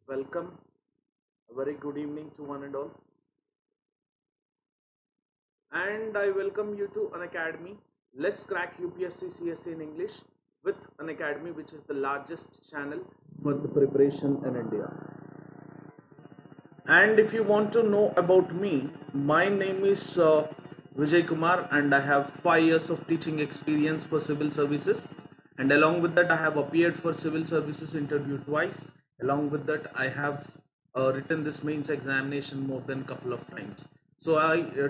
Welcome. A very good evening to one and all. And I welcome you to Unacademy. Let's crack UPSC CSE in English with Unacademy, which is the largest channel for the preparation in India. And if you want to know about me, my name is Vijay Kumar, and I have 5 years of teaching experience for civil services. And along with that, I have appeared for civil services interview twice. Along with that, I have written this mains examination more than a couple of times. So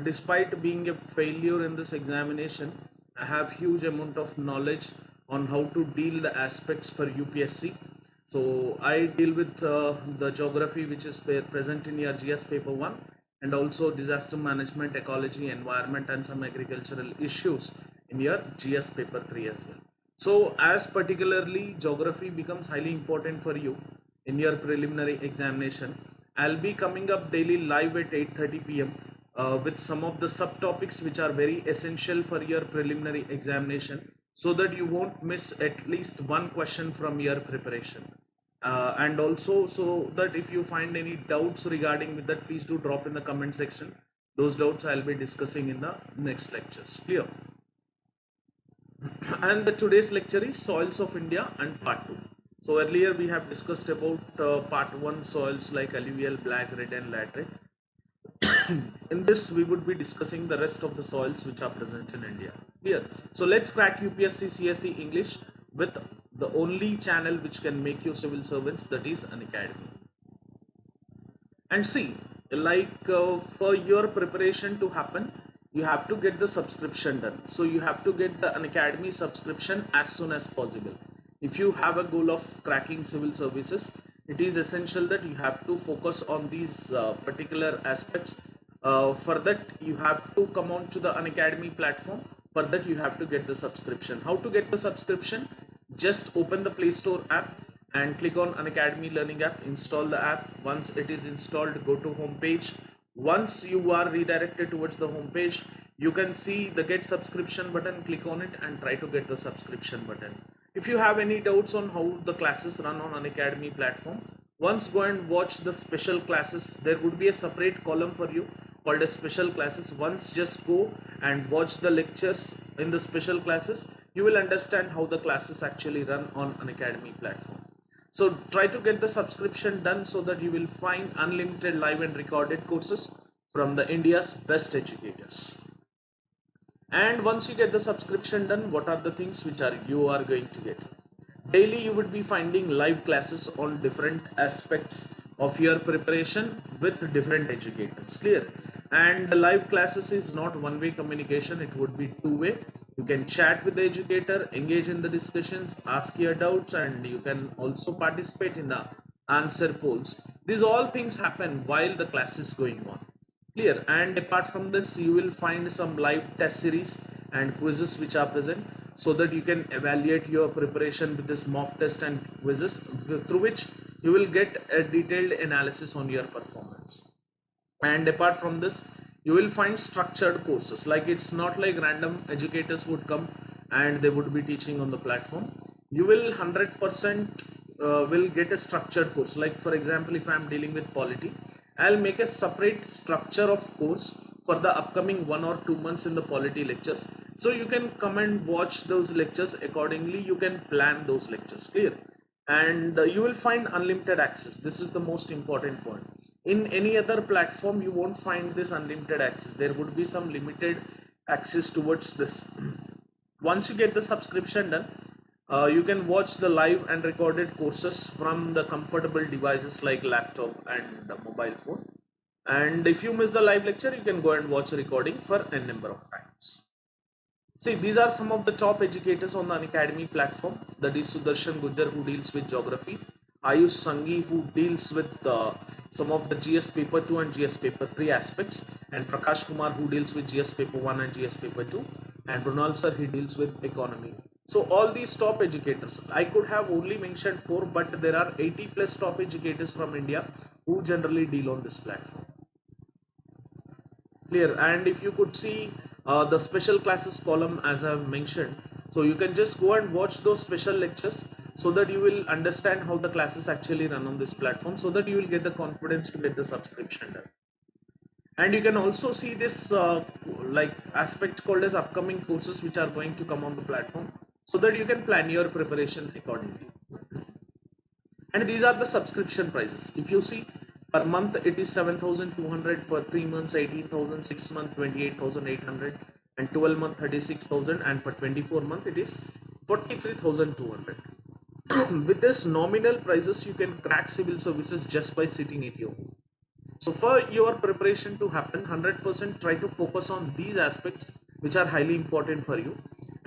despite being a failure in this examination, I have huge amount of knowledge on how to deal the aspects for UPSC. So I deal with the geography which is present in your GS paper 1, and also disaster management, ecology, environment, and some agricultural issues in your GS paper 3 as well. So as particularly geography becomes highly important for you in your preliminary examination, I'll be coming up daily live at 8:30 p.m. With some of the subtopics which are very essential for your preliminary examination, so that you won't miss at least one question from your preparation. And also, so that if you find any doubts regarding with that, please do drop in the comment section. Those doubts I'll be discussing in the next lectures. Clear? And the today's lecture is soils of India and part 2. So earlier we have discussed about part 1 soils like alluvial, black, red, and laterite. In this we would be discussing the rest of the soils which are present in India. Clear? So let's crack UPSC CSE English with the only channel which can make you civil servants, that is Unacademy. And see, like for your preparation to happen, you have to get the subscription done. So you have to get the Unacademy subscription as soon as possible. If you have a goal of cracking civil services, it is essential that you have to focus on these particular aspects. For that, you have to come on to the Unacademy platform. For that, you have to get the subscription. How to get the subscription? Just open the Play Store app and click on Unacademy Learning app. Install the app. Once it is installed, go to home page. Once you are redirected towards the home page, you can see the get subscription button. Click on it and try to get the subscription button. If you have any doubts on how the classes run on Unacademy platform, once go and watch the special classes. There would be a separate column for you called as special classes. Once just go and watch the lectures in the special classes, you will understand how the classes actually run on Unacademy platform. So try to get the subscription done so that you will find unlimited live and recorded courses from the India's best educators. And once you get the subscription done, what are the things which you are going to get? Daily you would be finding live classes on different aspects of your preparation with different educators. Clear? And the live classes is not one-way communication, it would be two-way. You can chat with the educator, engage in the discussions, ask your doubts, and you can also participate in the answer polls. These all things happen while the class is going on. Clear? And apart from this, you will find some live test series and quizzes which are present, so that you can evaluate your preparation with this mock test and quizzes, through which you will get a detailed analysis on your performance. And apart from this, you will find structured courses. Like, it's not like random educators would come and they would be teaching on the platform. You will 100% will get a structured course. Like, for example, if I am dealing with polity, I'll make a separate structure of course for the upcoming 1 or 2 months in the polity lectures. So you can come and watch those lectures accordingly. You can plan those lectures. Clear? And you will find unlimited access. This is the most important point. In any other platform, you won't find this unlimited access. There would be some limited access towards this. Once you get the subscription done, you can watch the live and recorded courses from the comfortable devices like laptop and mobile phone. And if you miss the live lecture, you can go and watch a recording for a number of times. See, these are some of the top educators on the Unacademy platform. That is Sudarshan Gujjar, who deals with geography, Ayush Sanghi, who deals with some of the GS paper 2 and GS paper 3 aspects, and Prakash Kumar, who deals with GS paper 1 and GS paper 2, and Ronald sir, he deals with economy. So all these top educators, I could have only mentioned 4, but there are 80 plus top educators from India who generally deal on this platform. Clear? And if you could see the special classes column, as I have mentioned, so you can just go and watch those special lectures, so that you will understand how the classes actually run on this platform, so that you will get the confidence to get the subscription done. And you can also see this like aspect called as upcoming courses which are going to come on the platform, so that you can plan your preparation accordingly. And these are the subscription prices. If you see, per month it is 7,200, per 3 months 18,000, 6 month 28,800, and 12 month 36,000, and for 24 month it is 43,200. With this nominal prices you can crack civil services just by sitting at your home. So for your preparation to happen 100%, try to focus on these aspects which are highly important for you.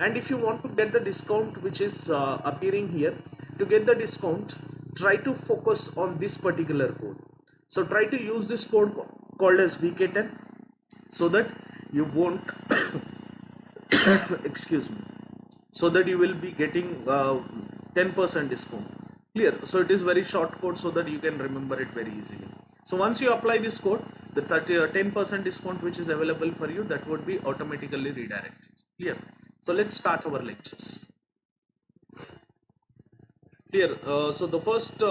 And if you want to get the discount which is appearing here, to get the discount, try to focus on this particular code. So try to use this code called as VK10, so that you won't excuse me, so that you will be getting 10% discount. Clear? So it is very short code, so that you can remember it very easily. So once you apply this code, the 10% discount which is available for you, that would be automatically redirected. Clear? So let's start our lectures. Clear? So the first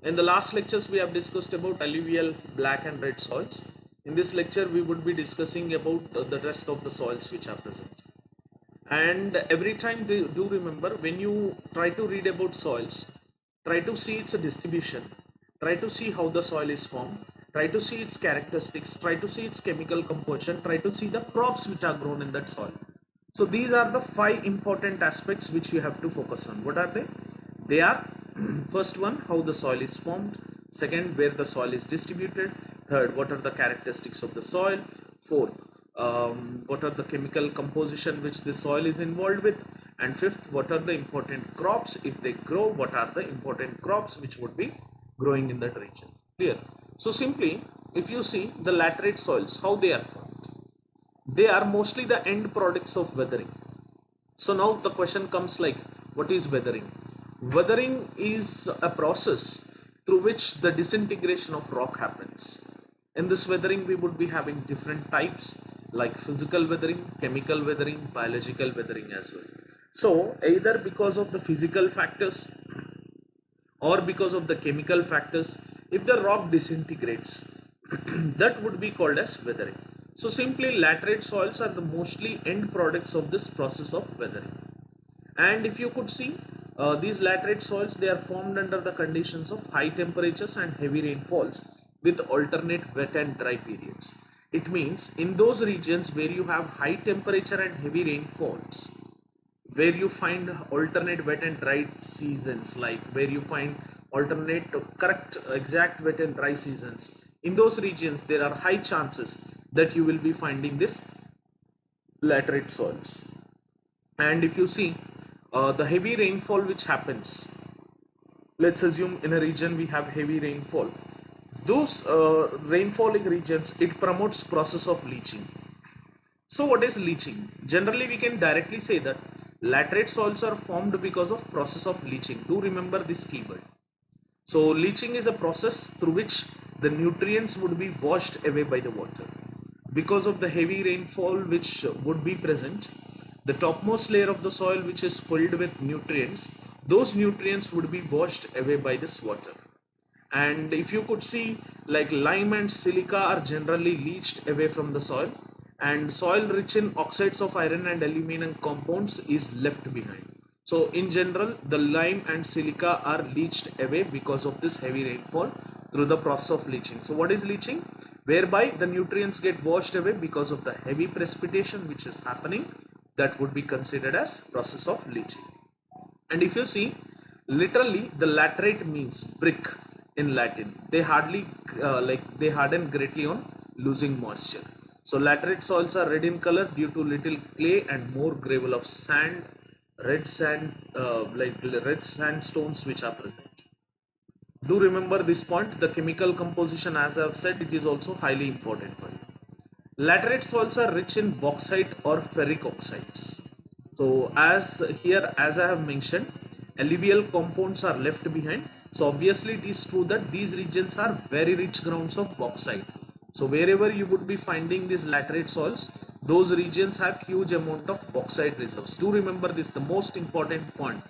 in the last lectures we have discussed about alluvial black and red soils. In this lecture we would be discussing about the rest of the soils which are present. And every time do remember, when you try to read about soils, try to see its distribution, try to see how the soil is formed, try to see its characteristics, try to see its chemical composition, try to see the crops which are grown in that soil. So these are the 5 important aspects which you have to focus on. What are they? They are first one, how the soil is formed; second, where the soil is distributed; third, what are the characteristics of the soil; fourth, what are the chemical composition which the soil is involved with; and fifth, what are the important crops, if they grow, what are the important crops which would be growing in that region. Clear? So simply, if you see the laterite soils, how they are formed, they are mostly the end products of weathering. So now the question comes like, what is weathering? Weathering is a process through which the disintegration of rock happens. In this weathering we would be having different types, like physical weathering, chemical weathering, biological weathering as well. So either because of the physical factors or because of the chemical factors, if the rock disintegrates, that would be called as weathering. So simply laterite soils are the mostly end products of this process of weathering. And if you could see, these laterite soils, they are formed under the conditions of high temperatures and heavy rainfalls with alternate wet and dry periods. It means in those regions where you have high temperature and heavy rainfalls, where you find alternate wet and dry seasons, like where you find alternate correct exact wet and dry seasons, in those regions there are high chances that you will be finding this laterite soils. And if you see the heavy rainfall which happens, let's assume in a region we have heavy rainfall, those rainfalling regions, it promotes process of leaching. So what is leaching? Generally we can directly say that laterite soils are formed because of process of leaching. Do remember this keyword. So leaching is a process through which the nutrients would be washed away by the water. Because of the heavy rainfall which would be present, the topmost layer of the soil which is filled with nutrients, those nutrients would be washed away by this water. And if you could see, like lime and silica are generally leached away from the soil, and soil rich in oxides of iron and aluminum compounds is left behind. So in general, the lime and silica are leached away because of this heavy rainfall through the process of leaching. So what is leaching? Whereby the nutrients get washed away because of the heavy precipitation which is happening, that would be considered as process of leaching. And if you see, literally the laterite means brick in Latin. They hardly they harden greatly on losing moisture. So laterite soils are red in color due to little clay and more gravel of sand, red sandstones which are present. Do remember this point. The chemical composition, as I have said, it is also highly important for you. Laterite soils are rich in bauxite or ferric oxides. So as here, as I have mentioned, alluvial compounds are left behind. So obviously it is true that these regions are very rich grounds of bauxite. So wherever you would be finding these laterite soils, those regions have huge amount of bauxite reserves. Do remember this, the most important point.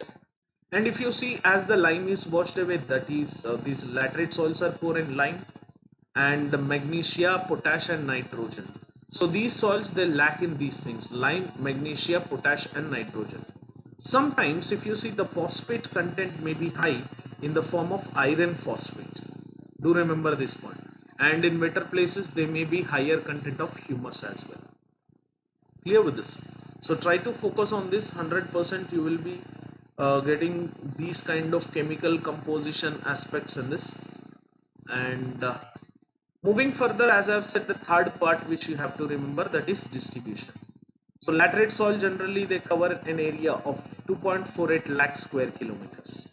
And if you see, as the lime is washed away, that is these laterite soils are poor in lime and the magnesia, potash and nitrogen. So these soils, they lack in these things: lime, magnesia, potash and nitrogen. Sometimes if you see, the phosphate content may be high in the form of iron phosphate. Do remember this point. And in wetter places there may be higher content of humus as well. Clear with this? So try to focus on this. 100% you will be getting these kind of chemical composition aspects in this. And moving further, as I have said, the third part which you have to remember, that is distribution. So laterite soil generally they cover an area of 2.48 lakh square kilometers.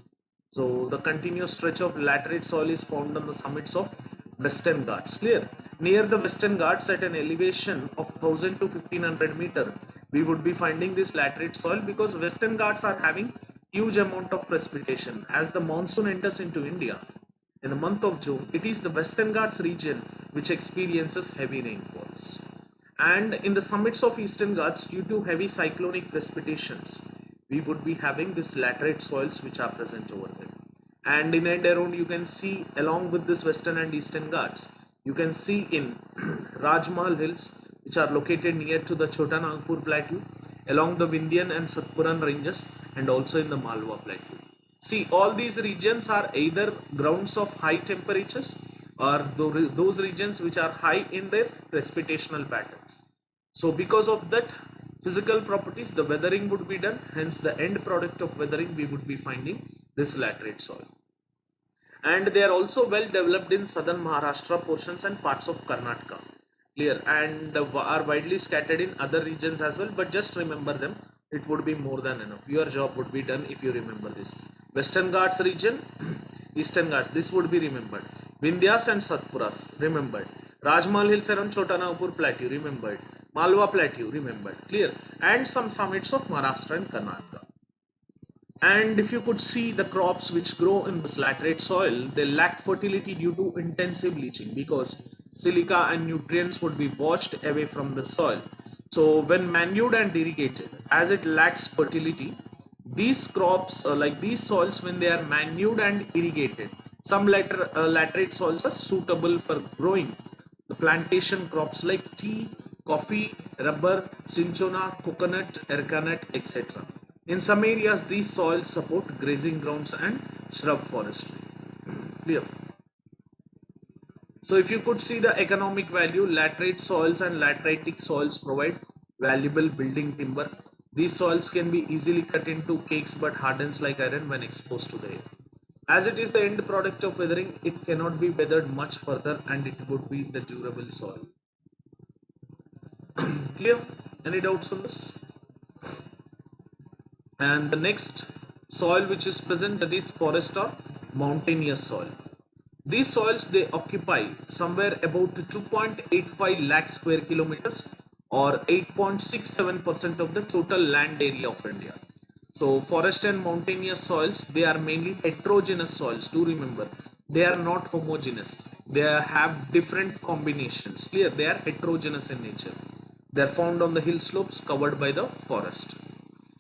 So the continuous stretch of laterite soil is found on the summits of Western Ghats. Clear? Near the Western Ghats at an elevation of 1000 to 1500 meter, we would be finding this laterite soil, because Western Ghats are having huge amount of precipitation. As the monsoon enters into India in the month of June, it is the Western Ghats region which experiences heavy rainfalls. And in the summits of Eastern Ghats, due to heavy cyclonic precipitations, we would be having this laterite soils which are present over there. And in and around, you can see along with this Western and Eastern Ghats, you can see in Rajmahal Hills, which are located near to the Chota Nagpur Plateau, along the Vindhyan and Satpuran ranges, and also in the Malwa Plateau. See, all these regions are either grounds of high temperatures or those regions which are high in their precipitational patterns. So because of that physical properties, the weathering would be done. Hence the end product of weathering, we would be finding this laterite soil. And they are also well developed in southern Maharashtra portions and parts of Karnataka. Clear? And are widely scattered in other regions as well, but just remember them. It would be more than enough. Your job would be done if you remember this. Western Ghats region, Eastern Ghats, this would be remembered. Vindhyas and Satpuras, remembered. Rajmahal Hills around Chota Nagpur Plateau, remembered. Malwa Plateau, remembered. Clear? And some summits of Maharashtra and Karnataka. And if you could see the crops which grow in this laterite soil, they lack fertility due to intensive leaching, because silica and nutrients would be washed away from the soil. So when manured and irrigated, as it lacks fertility, these crops like these soils, when they are manured and irrigated, some laterite soils are suitable for growing the plantation crops like tea, coffee, rubber, cinchona, coconut, arecanut, etc. In some areas, these soils support grazing grounds and shrub forestry. Clear? So if you could see the economic value, laterite soils and lateritic soils provide valuable building timber. These soils can be easily cut into cakes but hardens like iron when exposed to the air. As it is the end product of weathering, it cannot be weathered much further and it would be the durable soil. Clear? Any doubts on this? And the next soil which is present, that is forest or mountainous soil. These soils, they occupy somewhere about 2.85 lakh square kilometers or 8.67% of the total land area of India. So forest and mountainous soils, they are mainly heterogeneous soils. Do remember, they are not homogeneous. They have different combinations. Clear? They are heterogeneous in nature. They are found on the hill slopes covered by the forest.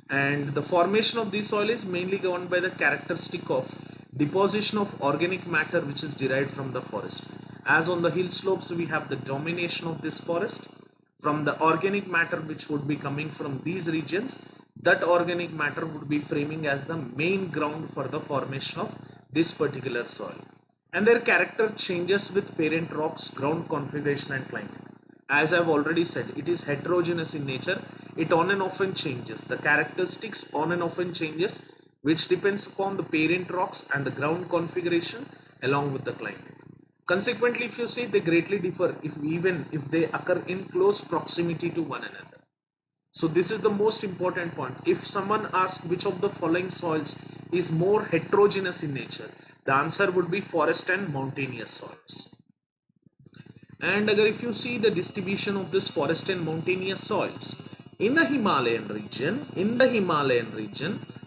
And the formation of this soil is mainly governed by the characteristic of deposition of organic matter which is derived from the forest. As on the hill slopes, we have the domination of this forest from the organic matter which would be coming from these regions. That organic matter would be framing as the main ground for the formation of this particular soil. And their character changes with parent rocks, ground configuration and climate. As I've already said, it is heterogeneous in nature. It on and often changes. The characteristics on and often changes, which depends upon the parent rocks and the ground configuration along with the climate. Consequently, if you see, they greatly differ even if they occur in close proximity to one another. So this is the most important point. If someone asks which of the following soils is more heterogeneous in nature, the answer would be forest and mountainous soils. And if you see the distribution of this forest and mountainous soils in the Himalayan region,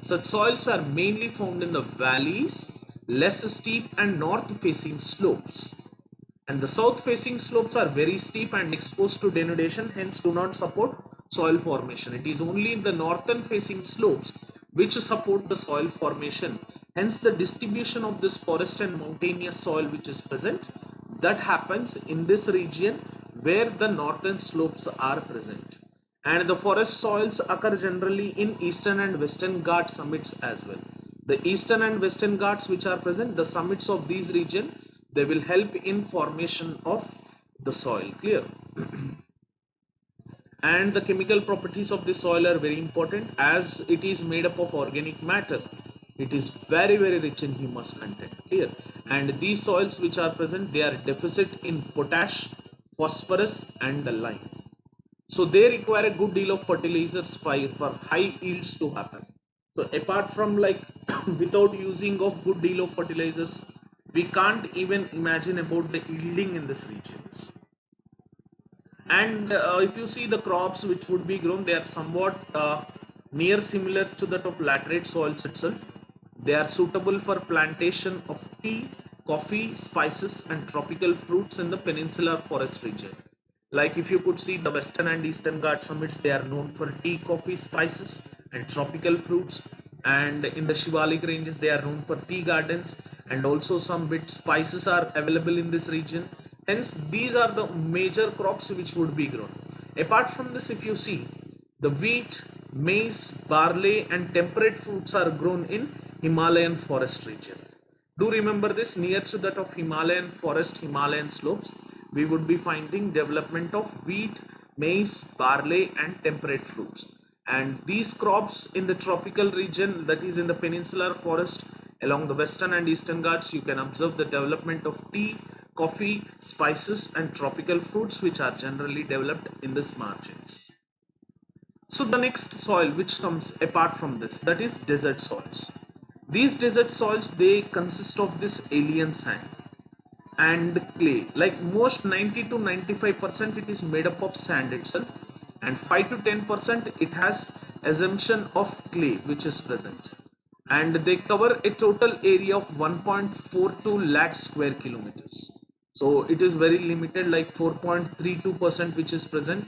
such soils are mainly found in the valleys, less steep and north facing slopes. And the south facing slopes are very steep and exposed to denudation, hence do not support soil formation. It is only in the northern facing slopes which support the soil formation. Hence the distribution of this forest and mountainous soil which is present, that happens in this region where the northern slopes are present. And the forest soils occur generally in eastern and western Ghat summits as well. The eastern and western Ghats which are present, the summits of these region, they will help in formation of the soil. Clear? And the chemical properties of the soil are very important, as it is made up of organic matter. It is very rich in humus content. Clear? And these soils which are present, they are deficit in potash, phosphorus and lime. So they require a good deal of fertilizers for high yields to happen. So apart from like without using of good deal of fertilizers, we can't even imagine about the yielding in these regions. And if you see the crops which would be grown, they are somewhat near similar to that of laterite soils itself. They are suitable for plantation of tea, coffee, spices and tropical fruits in the peninsular forest region. Like if you could see the western and eastern Ghat summits, they are known for tea, coffee, spices and tropical fruits. And in the Shivalik ranges, they are known for tea gardens, and also some bit spices are available in this region. Hence, these are the major crops which would be grown. Apart from this, if you see, the wheat, maize, barley and temperate fruits are grown in Himalayan forest region. Do remember this, near to that of Himalayan forest, Himalayan slopes, we would be finding development of wheat, maize, barley and temperate fruits. And these crops in the tropical region, that is in the peninsular forest along the western and eastern Ghats, you can observe the development of tea, coffee, spices and tropical fruits which are generally developed in these margins. So the next soil which comes apart from this, that is desert soils. These desert soils, they consist of this alien sand and clay. Like most 90 to 95% it is made up of sand itself, and 5 to 10% it has assumption of clay which is present, and they cover a total area of 1.42 lakh square kilometers. So it is very limited, like 4.32% which is present.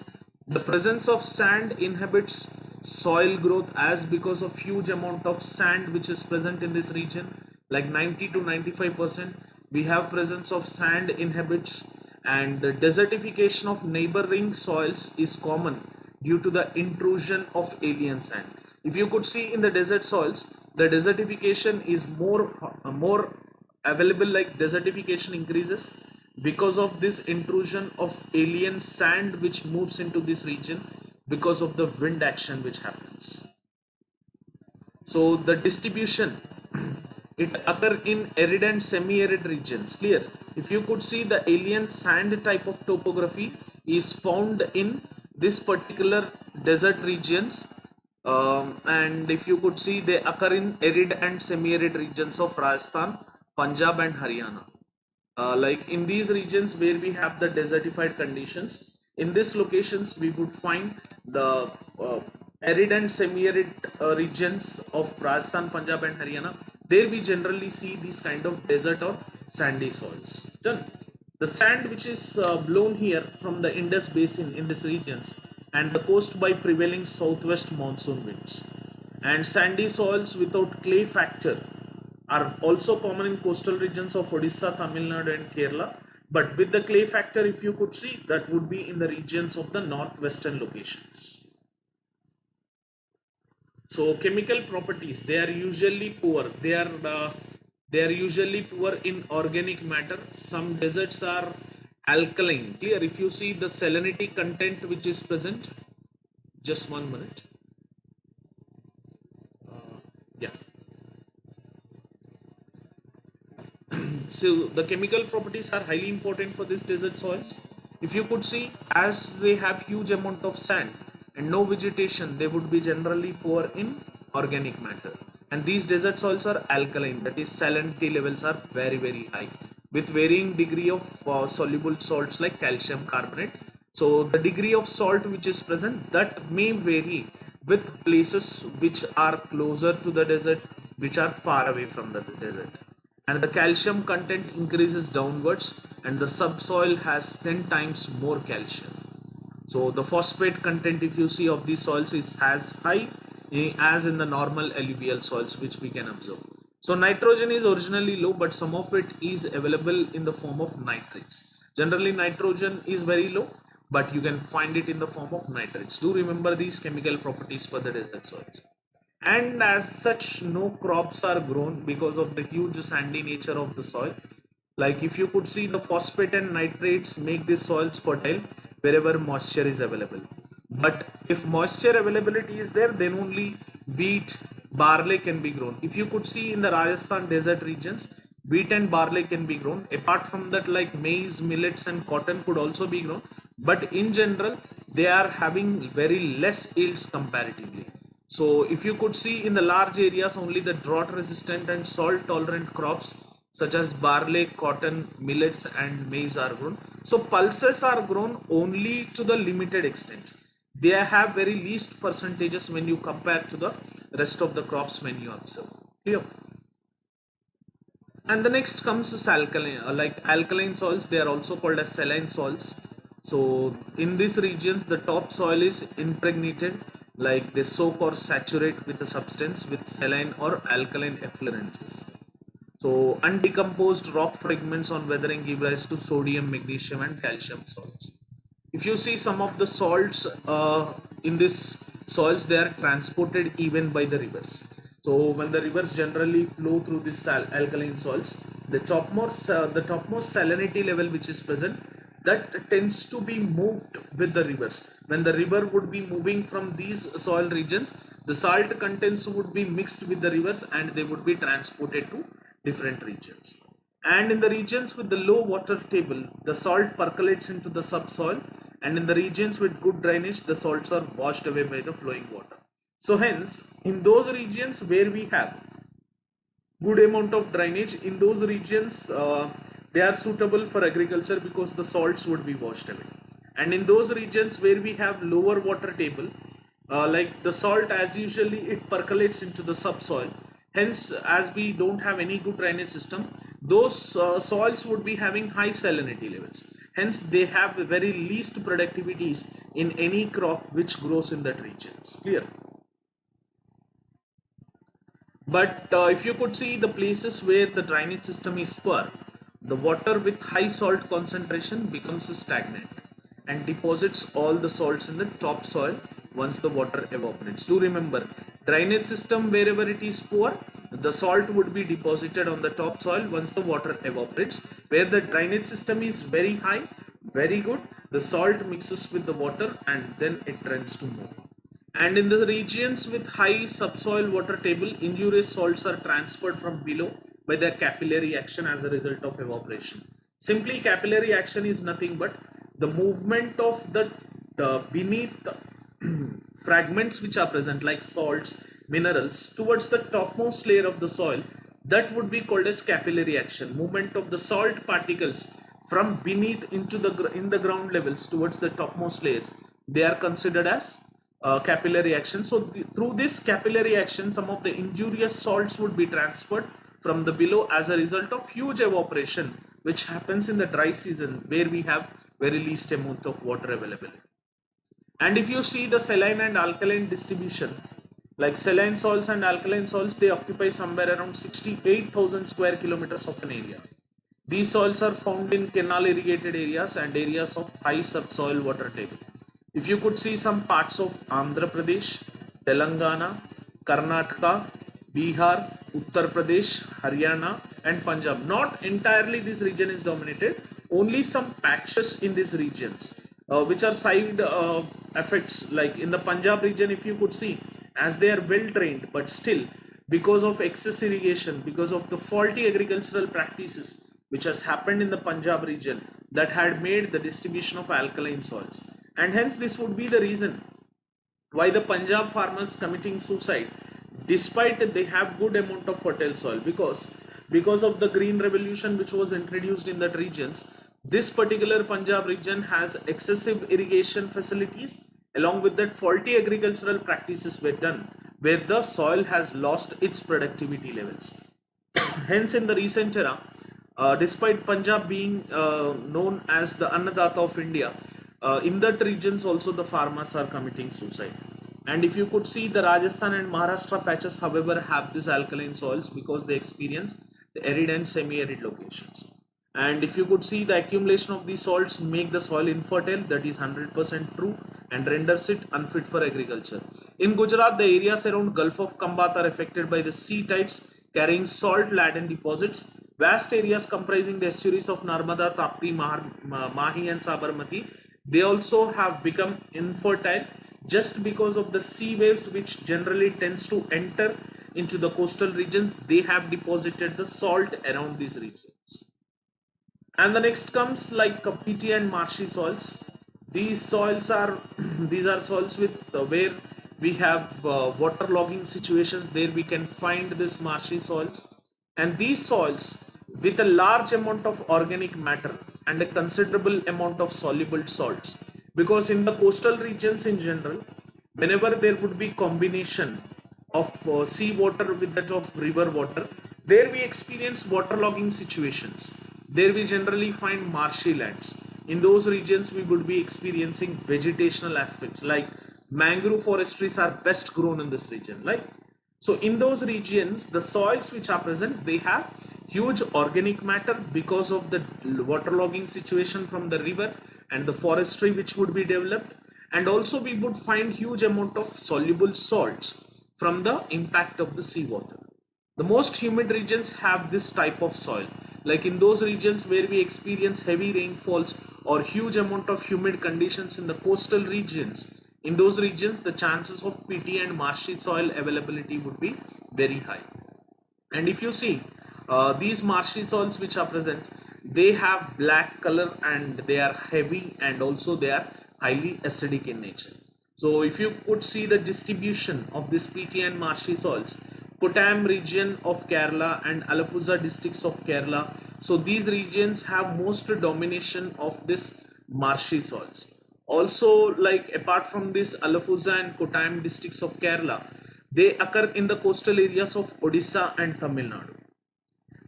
The presence of sand inhibits soil growth, as because of huge amount of sand which is present in this region, like 90 to 95% we have presence of sand inhibits. And the desertification of neighboring soils is common due to the intrusion of alien sand. If you could see in the desert soils, the desertification is more available, like desertification increases because of this intrusion of alien sand which moves into this region because of the wind action which happens. So the distribution, it occur in arid and semi-arid regions. Clear? If you could see, the alien sand type of topography is found in this particular desert regions, and if you could see, they occur in arid and semi-arid regions of Rajasthan, Punjab and Haryana. Like in these regions where we have the desertified conditions, in these locations we would find the arid and semi-arid regions of Rajasthan, Punjab and Haryana. There we generally see these kind of desert or sandy soils. Done. The sand which is blown here from the Indus basin in these regions and the coast by prevailing southwest monsoon winds. And sandy soils without clay factor are also common in coastal regions of Odisha, Tamil Nadu and Kerala. But with the clay factor, if you could see, that would be in the regions of the northwestern locations. So chemical properties, they are usually poor. They are usually poor in organic matter. Some deserts are alkaline. Clear? If you see the salinity content which is present, just 1 minute. Yeah. So the chemical properties are highly important for this desert soils. If you could see, as they have huge amount of sand and no vegetation, they would be generally poor in organic matter. And these desert soils are alkaline, that is salinity levels are very high with varying degree of soluble salts like calcium carbonate. So the degree of salt which is present, that may vary with places which are closer to the desert, which are far away from the desert. And the calcium content increases downwards, and the subsoil has 10 times more calcium. So the phosphate content, if you see, of these soils is as high, as in the normal alluvial soils which we can observe. So nitrogen is originally low, but some of it is available in the form of nitrates. Generally nitrogen is very low, but you can find it in the form of nitrates. Do remember these chemical properties for the desert soils. And as such, no crops are grown because of the huge sandy nature of the soil. Like if you could see, the phosphate and nitrates make these soils fertile wherever moisture is available. But if moisture availability is there, then only wheat, barley can be grown. If you could see in the Rajasthan desert regions, wheat and barley can be grown. Apart from that, like maize, millets and cotton could also be grown. But in general, they are having very less yields comparatively. So if you could see in the large areas, only the drought resistant and salt tolerant crops such as barley, cotton, millets and maize are grown. So pulses are grown only to the limited extent. They have very least percentages when you compare to the rest of the crops when you observe. Clear? And the next comes is alkaline, like alkaline soils. They are also called as saline soils. So in these regions, the top soil is impregnated, like they soak or saturate with a substance with saline or alkaline effluences. So undecomposed rock fragments on weathering give rise to sodium, magnesium and calcium salts. If you see some of the salts in this soils, they are transported even by the rivers. So when the rivers generally flow through this alkaline soils, the topmost salinity level which is present, that tends to be moved with the rivers. When the river would be moving from these soil regions, the salt contents would be mixed with the rivers and they would be transported to different regions. And in the regions with the low water table, the salt percolates into the subsoil, and in the regions with good drainage, the salts are washed away by the flowing water. So hence, in those regions where we have good amount of drainage, in those regions they are suitable for agriculture because the salts would be washed away. And in those regions where we have lower water table, like the salt, as usually it percolates into the subsoil, hence as we don't have any good drainage system, those soils would be having high salinity levels. Hence they have very least productivities in any crop which grows in that regions. Clear? But if you could see the places where the drainage system is poor, the water with high salt concentration becomes stagnant and deposits all the salts in the topsoil once the water evaporates. Do remember, drainage system wherever it is poor, the salt would be deposited on the topsoil once the water evaporates. Where the drainage system is very high, very good, the salt mixes with the water and then it tends to move. And in the regions with high subsoil water table, injurious salts are transferred from below by their capillary action as a result of evaporation. Simply capillary action is nothing but the movement of the beneath fragments which are present like salts, minerals towards the topmost layer of the soil. That would be called as capillary action. Movement of the salt particles from beneath into the ground levels towards the topmost layers. They are considered as capillary action. So through this capillary action, some of the injurious salts would be transferred from the below as a result of huge evaporation which happens in the dry season where we have very least amount of water availability. And if you see the saline and alkaline distribution, like saline soils and alkaline soils, they occupy somewhere around 68,000 square kilometers of an area. These soils are found in canal irrigated areas and areas of high subsoil water table. If you could see some parts of Andhra Pradesh, Telangana, Karnataka, Bihar, Uttar Pradesh, Haryana and Punjab. Not entirely this region is dominated, only some patches in these regions which are side effects. Like in the Punjab region, if you could see, as they are well trained, but still because of excess irrigation, because of the faulty agricultural practices which has happened in the Punjab region, that had made the distribution of alkaline soils. And hence this would be the reason why the Punjab farmers committing suicide despite they have good amount of fertile soil, because of the green revolution which was introduced in that regions. This particular Punjab region has excessive irrigation facilities, along with that faulty agricultural practices were done where the soil has lost its productivity levels. Hence in the recent era, despite Punjab being known as the Annadata of India, in that regions also the farmers are committing suicide. And if you could see, the Rajasthan and Maharashtra patches, however, have these alkaline soils because they experience the arid and semi-arid locations. And if you could see, the accumulation of these salts make the soil infertile, that is 100% true, and renders it unfit for agriculture. In Gujarat, the areas around Gulf of Khambat are affected by the sea tides carrying salt-laden deposits. Vast areas comprising the estuaries of Narmada, Tapti, Mahi and Sabarmati, they also have become infertile just because of the sea waves, which generally tends to enter into the coastal regions. They have deposited the salt around these regions. And the next comes like peaty and marshy soils. These soils are these are soils with where we have waterlogging situations. There we can find this marshy soils, and these soils with a large amount of organic matter and a considerable amount of soluble salts, because in the coastal regions in general, whenever there would be combination of sea water with that of river water, there we experience waterlogging situations. There we generally find marshy lands. In those regions we would be experiencing vegetational aspects, like mangrove forestries are best grown in this region, right? So in those regions, the soils which are present, they have huge organic matter because of the waterlogging situation from the river and the forestry which would be developed. And also we would find huge amount of soluble salts from the impact of the seawater. The most humid regions have this type of soil. Like in those regions where we experience heavy rainfalls or huge amount of humid conditions in the coastal regions, in those regions the chances of peaty and marshy soil availability would be very high. And if you see these marshy soils which are present, they have black color and they are heavy, and also they are highly acidic in nature. So if you could see the distribution of this peaty and marshy soils, Kottayam region of Kerala and Alappuzha districts of Kerala, so these regions have most domination of this marshy soils. Also, like apart from this Alappuzha and Kottayam districts of Kerala, they occur in the coastal areas of Odisha and Tamil Nadu.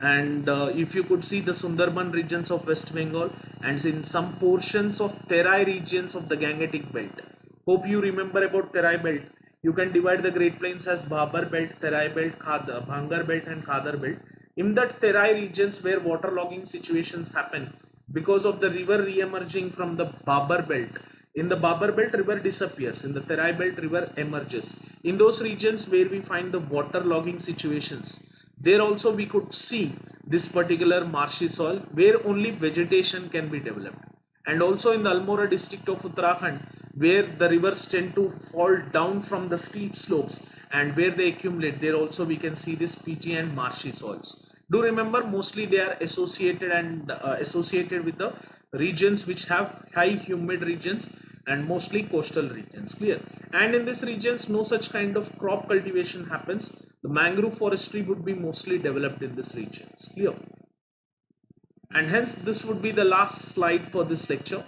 And if you could see the Sundarban regions of West Bengal and in some portions of Terai regions of the Gangetic belt. Hope you remember about Terai belt. You can divide the Great Plains as Bhabar belt, Terai belt, Bhangar belt and Khadar belt. In that Terai regions where waterlogging situations happen because of the river re-emerging from the Bhabar belt. In the Bhabar belt, river disappears. In the Terai belt, river emerges. In those regions where we find the waterlogging situations, there also we could see this particular marshy soil where only vegetation can be developed. And also in the Almora district of Uttarakhand, where the rivers tend to fall down from the steep slopes and where they accumulate, there also we can see this peaty and marshy soils. Do remember, mostly they are associated with the regions which have high humid regions and mostly coastal regions. Clear? And in these regions no such kind of crop cultivation happens. The mangrove forestry would be mostly developed in these regions. Clear? And hence this would be the last slide for this lecture.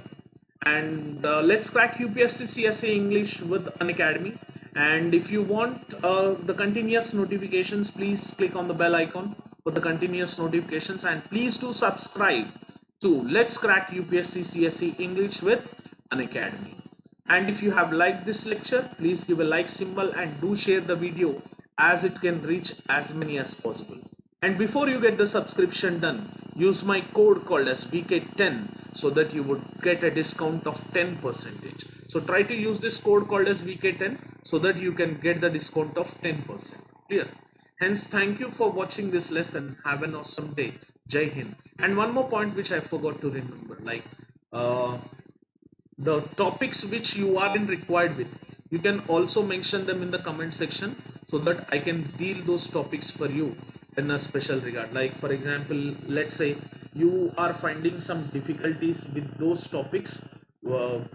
And let's crack UPSC CSE English with Unacademy. And if you want the continuous notifications, please click on the bell icon for the continuous notifications, and please do subscribe to Let's Crack UPSC CSE English with Unacademy. And if you have liked this lecture, please give a like symbol and do share the video as it can reach as many as possible. And before you get the subscription done, use my code called as VK10 so that you would get a discount of 10%. So try to use this code called as VK10 so that you can get the discount of 10%. Clear? Hence, thank you for watching this lesson. Have an awesome day. Jai Hind. And one more point which I forgot to remember, like the topics which you are in required with, you can also mention them in the comment section so that I can deal those topics for you in a special regard. Like for example, let's say you are finding some difficulties with those topics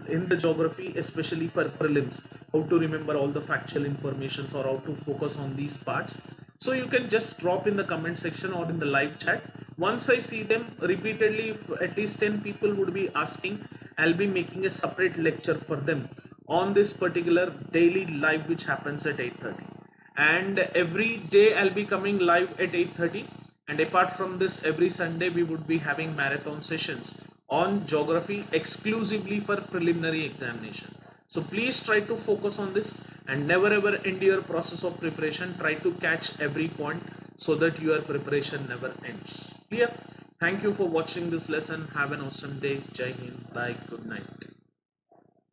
in the geography, especially for prelims, how to remember all the factual informations or how to focus on these parts. So you can just drop in the comment section or in the live chat. Once I see them repeatedly, if at least 10 people would be asking, I'll be making a separate lecture for them on this particular daily live which happens at 8:30. And every day I'll be coming live at 8:30. And apart from this, every Sunday we would be having marathon sessions on geography exclusively for preliminary examination. So please try to focus on this and never ever end your process of preparation. Try to catch every point so that your preparation never ends. Clear? Thank you for watching this lesson. Have an awesome day. Jai Hind. Bye. Good night.